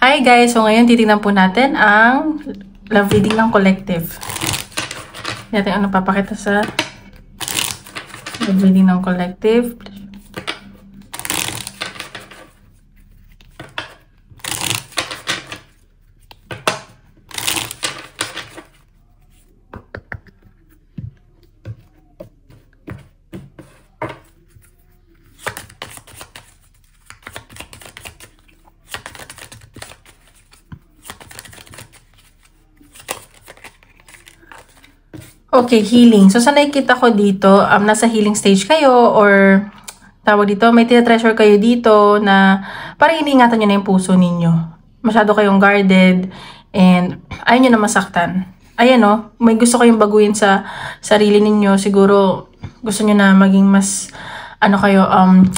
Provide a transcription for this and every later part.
Hi guys! So ngayon titignan po natin ang love reading ng collective. Natin ano papakita sa love reading ng collective. Okay, healing. So, sa nakikita ko dito, nasa healing stage kayo or tawag dito, may tinatreasure kayo dito na parang iniingatan nyo na yung puso ninyo. Masyado kayong guarded and ayaw nyo na masaktan. Ayan o, may gusto kayong baguhin sa sarili ninyo. Siguro gusto nyo na maging mas kayo,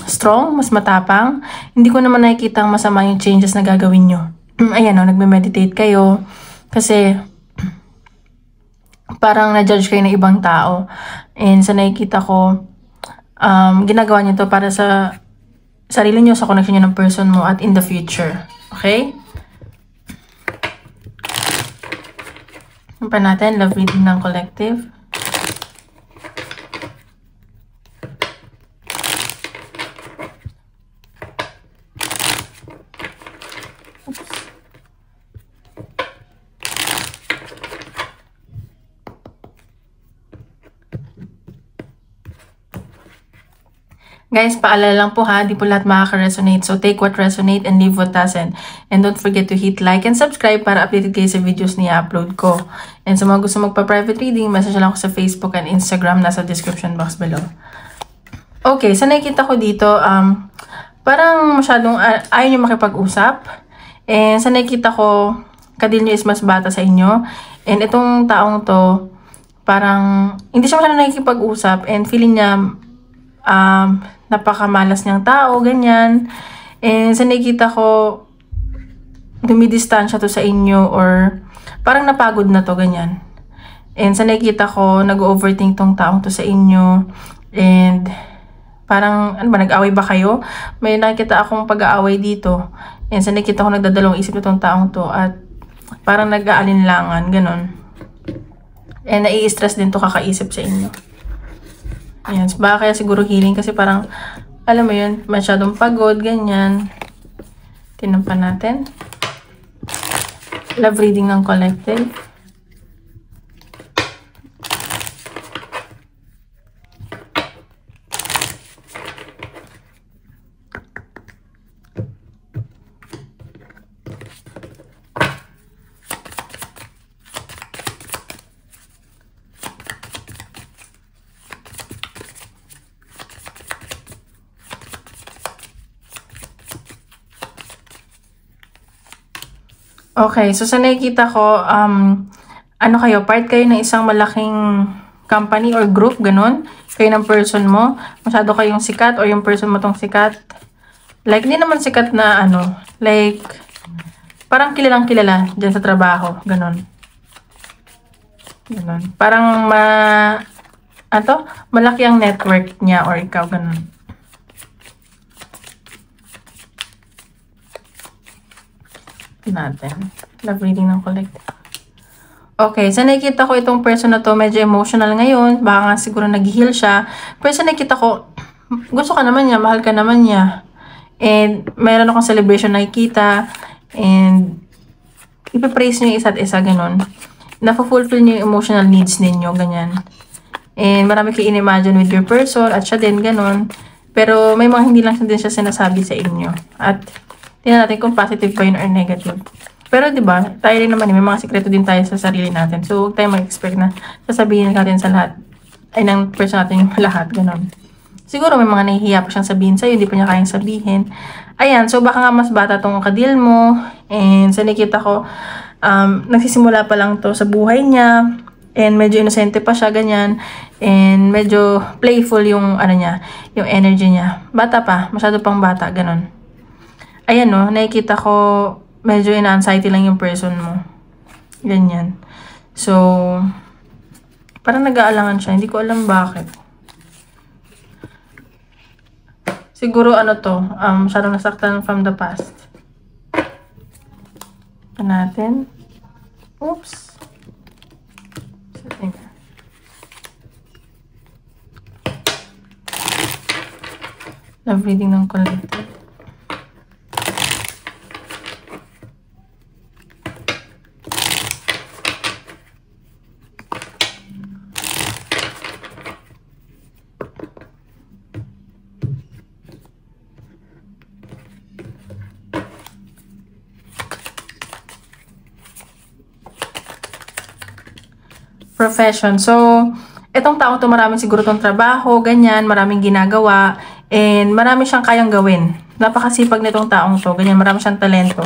strong, mas matapang. Hindi ko naman nakikita ang masama yung changes na gagawin nyo. Ayan o, nagme-meditate kayo. Kasi parang na-judge kayo ng ibang tao. And sa nakikita ko, ginagawa niyo to para sa sarili niyo, sa connection niyo ng person mo at in the future. Okay? Ano pa natin? Love reading ng collective. Guys, paalala lang po ha, di po lahat makaka-resonate. So, take what resonate and leave what doesn't. And don't forget to hit like and subscribe para updated kayo sa videos na i-upload ko. And sa mga gusto magpa-private reading, message lang ako sa Facebook and Instagram, nasa description box below. Okay, sa nakikita ko dito, parang masyadong ayaw nyo makipag-usap. And sa nakikita ko, kadil nyo is mas bata sa inyo. And itong taong to, parang hindi siya masyadong nakikipag-usap and feeling niya, napakamalas niyang tao, ganyan. And sa nakikita ko, dumidistansya to sa inyo or parang napagod na to, ganyan. And sa nakikita ko, nag-overthink tong taong to sa inyo. And parang, nag-away ba kayo? May nakikita akong pag-aaway dito. And sa nakikita ko, nagdadalawang isip na tong taong to at parang nag-aalinlangan, ganon. And nai-stress din to kakaisip sa inyo. Ayan, baka kaya siguro healing kasi parang, alam mo yun, masyadong pagod, ganyan. Tingnan pa natin. Love reading ng collective. Okay, so sa nakikita ko, kayo, part kayo ng isang malaking company or group, ganun. Kayo ng person mo, masyado kayong sikat or yung person mo tong sikat. Like, hindi naman sikat na like, parang kilalang kilala dyan sa trabaho, ganun. Ganun. Parang malaki ang network niya or ikaw, ganun. Natin. Love reading ng collective. Okay, so nakikita ko itong person na to medyo emotional ngayon. Baka nga siguro nag-heal siya. Pero sa nakikita ko, gusto ka naman niya, mahal ka naman niya. And mayroon akong celebration nakikita. And ipipraise niyo yung isa't isa, ganun. Napufulfill niyo yung emotional needs ninyo, ganyan. And marami kayo in-imagine with your person at siya din, ganun. Pero may mga hindi lang din siya sinasabi sa inyo. At tingnan natin kung positive pa yun or negative. Pero diba, tayo rin naman, may mga sikreto din tayo sa sarili natin. So, huwag tayo mag-expect na sasabihin natin sa lahat, ay ng person natin yung lahat, gano'n. Siguro may mga nahihiya pa siyang sabihin sa'yo, hindi pa niya kayang sabihin. Ayan, so baka nga mas bata tong kadil mo. And sa nakita ko, nagsisimula pa lang to sa buhay niya. And medyo inosente pa siya, ganyan. And medyo playful yung, niya, yung energy niya. Bata pa, masyado pang bata, gano'n. Ayan no, nakikita ko medyo ina-anxiety lang yung person mo. Ganyan. So, parang nag-aalangan siya. Hindi ko alam bakit. Siguro masyadong nasaktan from the past. Pa natin. Oops. Love reading ng collective. Profession. So, itong taong to maraming siguro tong trabaho, ganyan, maraming ginagawa, and marami siyang kayang gawin. Napakasipag nitong taong to, ganyan, marami siyang talento.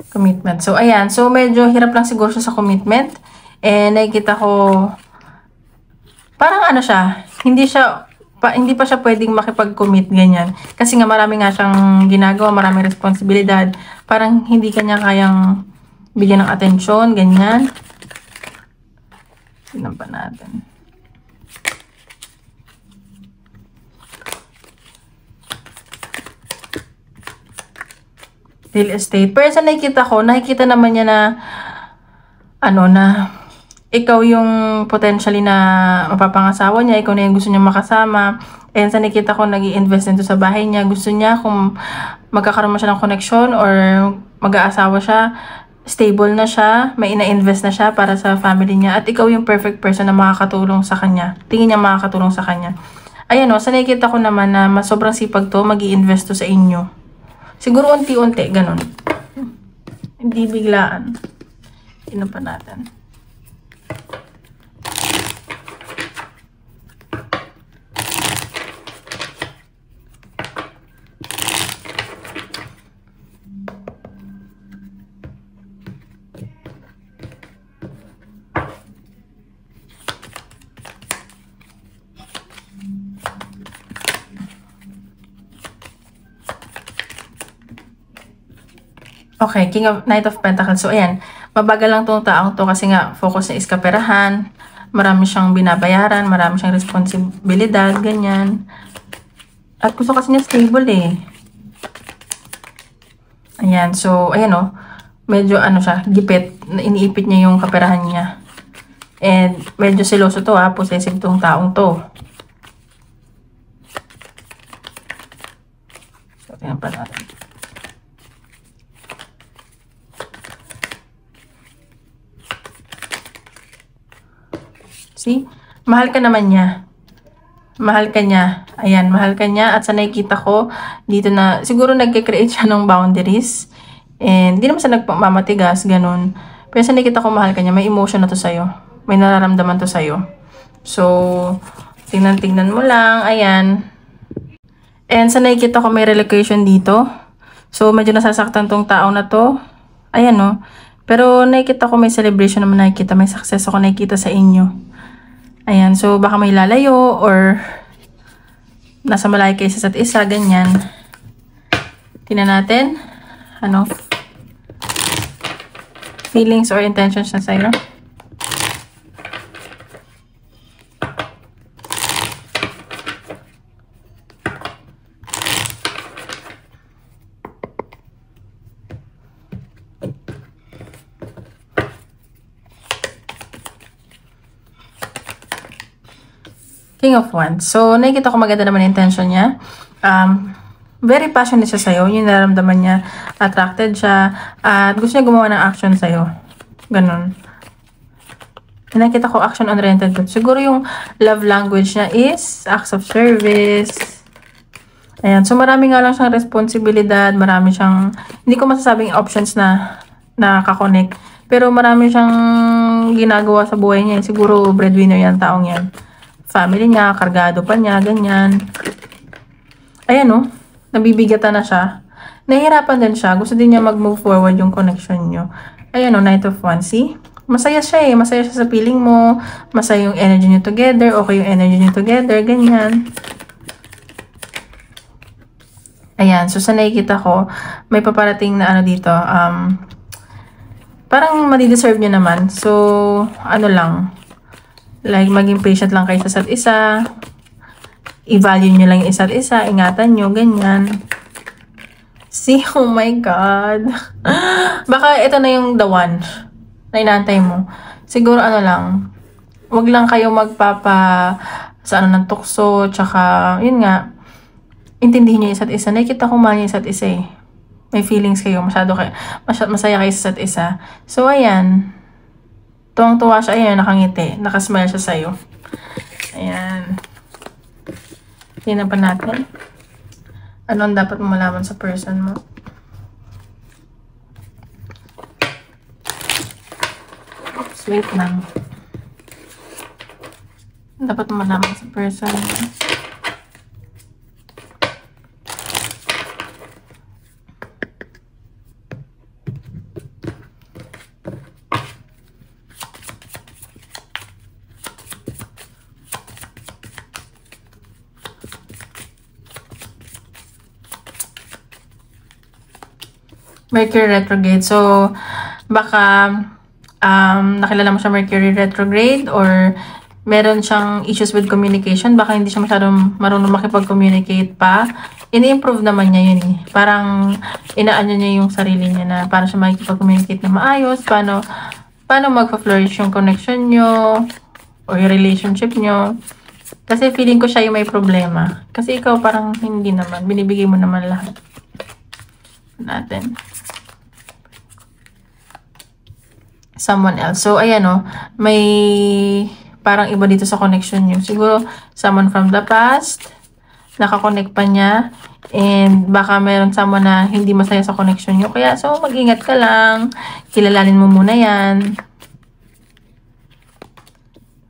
Commitment. So, ayan. So, medyo hirap lang siguro siya sa commitment. And nakikita ko, parang ano siya, hindi pa siya pwedeng makipag-commit, ganyan. Kasi nga marami nga siyang ginagawa, maraming responsibilidad. Parang hindi kanya kayang bigyan ng atensyon, ganyan. Tignan pa natin. Real estate. Pero sa nakikita naman niya na, ikaw yung potentially na mapapangasawa niya, ikaw na yung gusto niya makasama. And sa nakita ko, nag-i-invest nito sa bahay niya. Gusto niya kung magkakaroon mo siya ng connection or mag-aasawa siya, stable na siya, may ina-invest na siya para sa family niya. At ikaw yung perfect person na makakatulong sa kanya. Tingin niya makakatulong sa kanya. Ayan sa nakikita ko naman na mas sobrang sipag to, mag-i-invest to sa inyo. Siguro unti-unti, ganun. Hindi biglaan. Tingnan pa natin. Okay, Knight of Pentacles. So, ayan. Mabagal lang tong taong to kasi nga focus niya is kaperahan. Marami siyang binabayaran. Marami siyang responsibilidad. Ganyan. At gusto kasi niya stable eh. Ayan. So, ayan medyo siya, gipit. Iniipit niya yung kaperahan niya. And medyo seloso to possessive tong taong to. So, ayan pa natin. See? Mahal ka naman niya. Mahal ka niya. Ayan, mahal ka niya. At sa nakikita ko, dito na, siguro nagkikreate siya ng boundaries. And, di naman siya nagmamatigas, ganun. Pero sa nakikita ko, mahal ka niya. May emotion na to sa'yo. May nararamdaman to sa'yo. So, tingnan mo lang. Ayan. And sa nakikita ko, may relocation dito. So, medyo nasasaktan tong tao na to. Ayan, Pero nakikita ko, may celebration naman nakikita. May success ako nakikita sa inyo. Ayan, so baka may lalayo or nasa malayo kayo sa isa't isa, ganyan. Tingnan natin. Feelings or intentions na sa'yo. King of Wands. So, nakikita ko maganda naman yung intention niya. Very passionate siya sa'yo. Yung nararamdaman niya. Attracted siya. At gusto niya gumawa ng action sa'yo. Ganun. Nakikita ko action-oriented. Siguro yung love language niya is acts of service. Ayan. So, marami nga lang siyang responsibilidad. Marami siyang, hindi ko masasabing options na nakakonect. Pero marami siyang ginagawa sa buhay niya. Siguro breadwinner yan, taong yan. Family niya, kargado pa niya, ganyan. Ayan nabibigatan na siya. Nahihirapan din siya. Gusto din niya mag-move forward yung connection niyo. Ayan Knight of Wands. See? Masaya siya Masaya siya sa feeling mo. Masaya yung energy niyo together. Okay yung energy niyo together. Ganyan. Ayan. So, sa nakikita ko, may paparating na dito. Parang madideserve niyo naman. So, lang. Like, maging patient lang kayo sa isa't isa. I-value nyo lang yung isa't isa. Ingatan nyo, ganyan. See, oh my God. Baka ito na yung the one na inaantay mo. Siguro ano lang, wag lang kayo sa ano ng tukso, tsaka, yun nga, intindihin niyo isa't isa. Nakikita ko mahal niyo isa't isa eh. May feelings kayo, masaya kayo sa isa't isa. So, ayan. Tuwang-tuwa siya, ayan, nakangiti. Nakasmile siya sa'yo. Ayan. Tingnan pa natin. Ano ang dapat mo malaman sa person mo? Oops, wait lang. Dapat mo malaman sa person mo. Mercury retrograde. So, baka nakilala mo siya Mercury retrograde or meron siyang issues with communication. Baka hindi siya masyadong marunong makipag-communicate pa. Ini-improve naman niya yun eh. Parang inaano niya yung sarili niya na paano siya makikipag-communicate na maayos, paano magpa-flourish yung connection nyo or yung relationship nyo. Kasi feeling ko siya yung may problema. Kasi ikaw parang hindi naman. Binibigay mo naman lahat. Natin. Someone else. So, ayan o. May parang iba dito sa connection nyo. Siguro, someone from the past. Nakakonect pa niya. And baka meron someone na hindi masaya sa connection nyo. Kaya, so, mag-ingat ka lang. Kilalanin mo muna yan.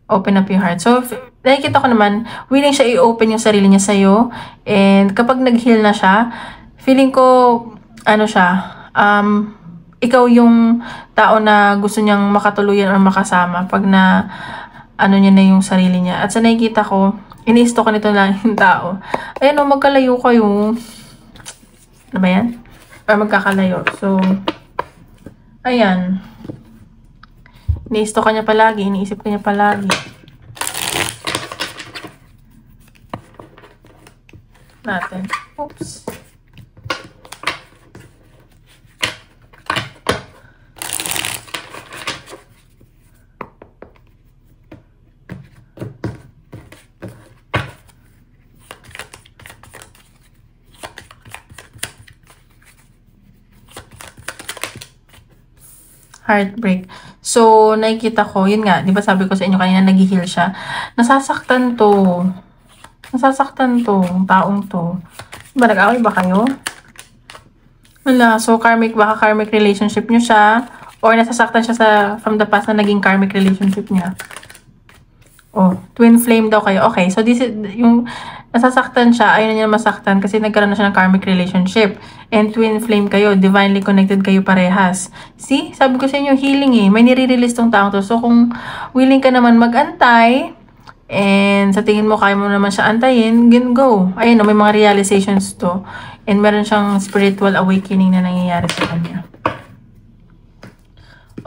Open up your heart. So, nakikita ko naman, willing siya i-open yung sarili niya sa'yo. And kapag nag-heal na siya, feeling ko, ano siya, ikaw yung tao na gusto niyang makatuluyan or makasama pag na, ano niya na yung sarili niya. At sa nakikita ko, iniisto ko nito lang yung tao. Ayan o, magkalayo kayo. Ano ba yan? Or magkakalayo. So, ayan. Iniisto ka niya palagi, iniisip ka niya palagi. Natin. Oops. Heartbreak. So, nakikita ko, yun nga, di ba sabi ko sa inyo kanina, nag-heal siya. Nasasaktan to. Nasasaktan to, taong to. Diba, nag-away ba kayo? Wala. So, baka karmic relationship nyo siya. Or nasasaktan siya from the past na naging karmic relationship niya. Oh, twin flame daw kayo. Okay, so this is, yung nasasaktan siya, ayaw na niya masaktan kasi nagkaroon na siya ng karmic relationship. And twin flame kayo, divinely connected kayo parehas. See, sabi ko sa inyo, healing eh. May nire-release tong taong to. So, kung willing ka naman mag-antay, and sa tingin mo, kaya mo naman siya antayin, go. Ayun, may mga realizations to. And meron siyang spiritual awakening na nangyayari sa kanya.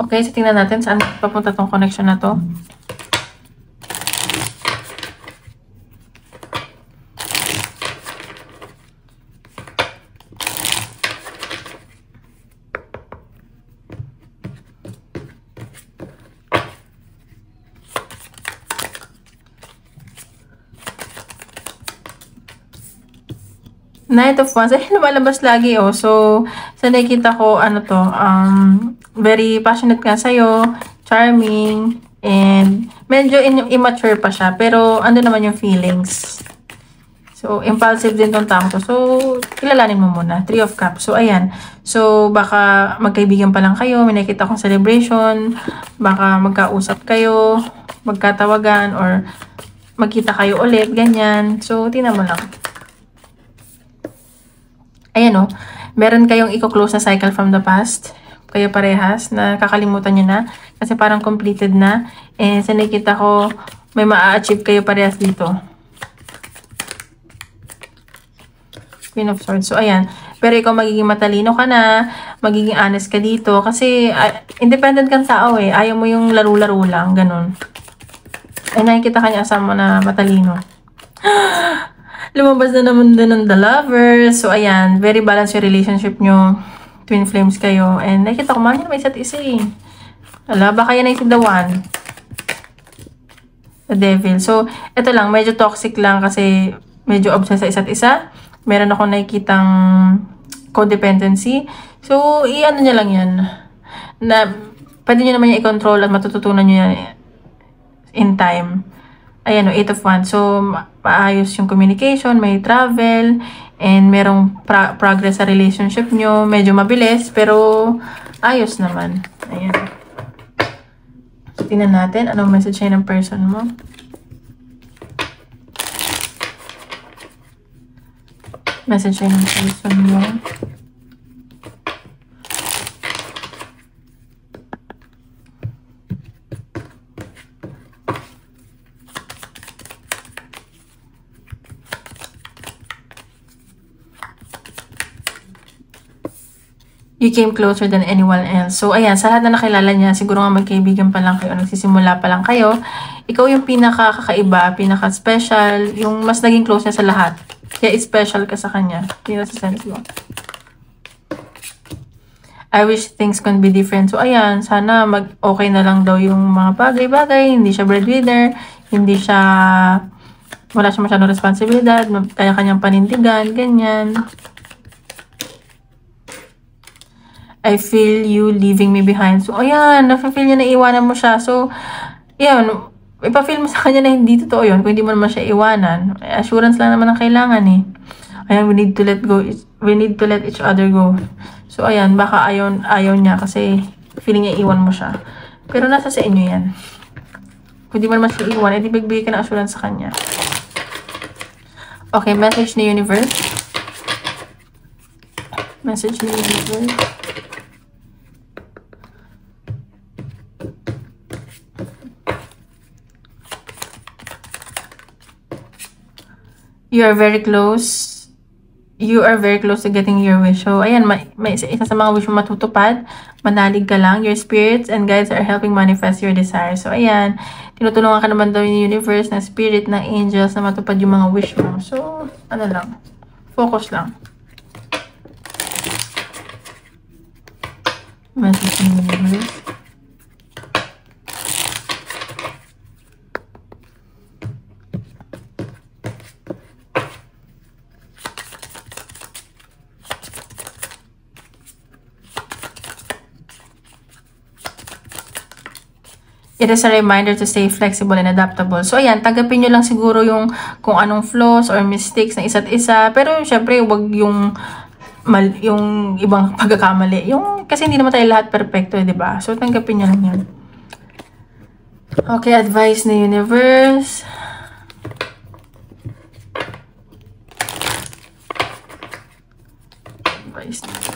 Okay, so tingnan natin saan papunta tong connection na to. Knight of Wands. Ay, lumalabas lagi, oh. So, sa nakikita ko, ano to, very passionate ka sa'yo, charming, and medyo immature pa siya. Pero, ando naman yung feelings. So, impulsive din tong tao to. So, kilalanin mo muna. 3 of Cups. So, ayan. So, baka magkaibigan pa lang kayo. May nakikita kong celebration. Baka magkausap kayo, magkatawagan, or magkita kayo ulit, ganyan. So, tingnan mo lang. Ayan o, meron kayong i-close na cycle from the past. Kayo parehas, na kakalimutan nyo na. Kasi parang completed na. And sa nakikita ko, may ma-achieve kayo parehas dito. Queen of Swords. So, ayan. Pero ikaw magiging matalino ka na, magiging honest ka dito. Kasi, independent kang tao eh. Ayaw mo yung laro-laro lang, ganun. Ay, nakikita ka niya asama mo na matalino. lumabas na naman din ng The Lovers. So, ayan, very balanced yung relationship nyo. Twin flames kayo. And nakita ko, mahal nyo naman isa't isa eh. Wala, baka yan ay si the one. The devil. So, ito lang, medyo toxic lang kasi medyo obsessed sa isa't isa. Meron ako nakikitang codependency. So, i-ano niya lang yan. Na, pwede nyo naman yung i-control at matututunan nyo yan in time. Ayan o, 8 of Wands. So, maayos yung communication, may travel, and merong progress sa relationship nyo. Medyo mabilis, pero ayos naman. Ayan. So, tingnan natin, anong message siya ng person mo. Message siya ng person mo. You came closer than anyone else. So, ayan, sa lahat na nakilala niya, siguro nga magkaibigan pa lang kayo, nagsisimula pa lang kayo, ikaw yung pinaka-kakaiba, pinaka-special, yung mas naging close niya sa lahat. Kaya special ka sa kanya. Hindi sa sense mo. I wish things can be different. So, ayan, sana mag-okay na lang daw yung mga bagay-bagay. Hindi siya breadwinner, hindi siya, wala siya masyadong responsibilidad, kanya-kanyang panindigan, ganyan. I feel you leaving me behind. So, ayan, nafe-feel niya na iwanan mo siya. So, ayan, ipa-feel mo sa kanya na hindi totoo yun kung hindi mo naman siya iwanan. Assurance lang naman ang kailangan eh. Ayan, we need to let go. We need to let each other go. So, ayan, baka ayaw niya kasi feeling niya iwan mo siya. Pero nasa sa inyo yan. Kung di mo naman siya iwan, edi bigbigay ka ng assurance sa kanya. Okay, message ni universe. Message ni universe. You are very close. You are very close to getting your wish. So, ayan, may isa sa mga wish mo matutupad. Manalig ka lang. Your spirits and guides are helping manifest your desires. So, ayan, tinutulungan ka naman daw ni universe, na spirit, na angels, na matupad yung mga wish mo. So, ano lang, focus lang. Message ni universe. It is a reminder to stay flexible and adaptable. So, ayan, tanggapin nyo lang siguro yung kung anong flaws or mistakes ng isa't isa. Pero, syempre, wag yung ibang pagkakamali. Kasi hindi naman tayo lahat perfecto, eh, diba? So, tanggapin nyo lang yun. Okay, advice na universe. Advice na universe.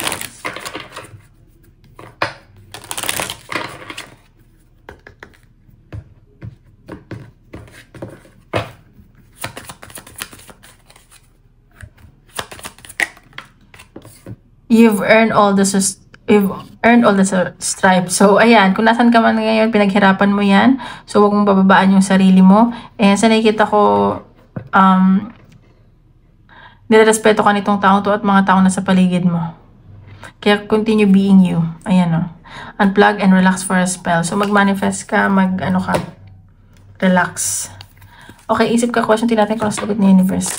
You've earned all the stripe. So, ayan, kung nasan ka man ngayon, pinaghirapan mo yan. So, huwag mong bababaan yung sarili mo. And sa nakikita ko, nirerespeto ka nitong taong to at mga taong nasa paligid mo. Kaya, continue being you. Ayan o. Unplug and relax for a spell. So, mag-manifest ka, relax. Okay, isip ka question, tinatin ko ang sagot ni universe.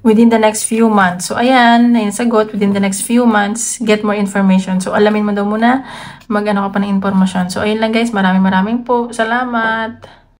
Within the next few months. So, ayan, na yung sagot. Within the next few months, get more information. So, alamin mo daw muna, mag-ano ka pa ng informasyon. So, ayun lang guys. Maraming po. Salamat!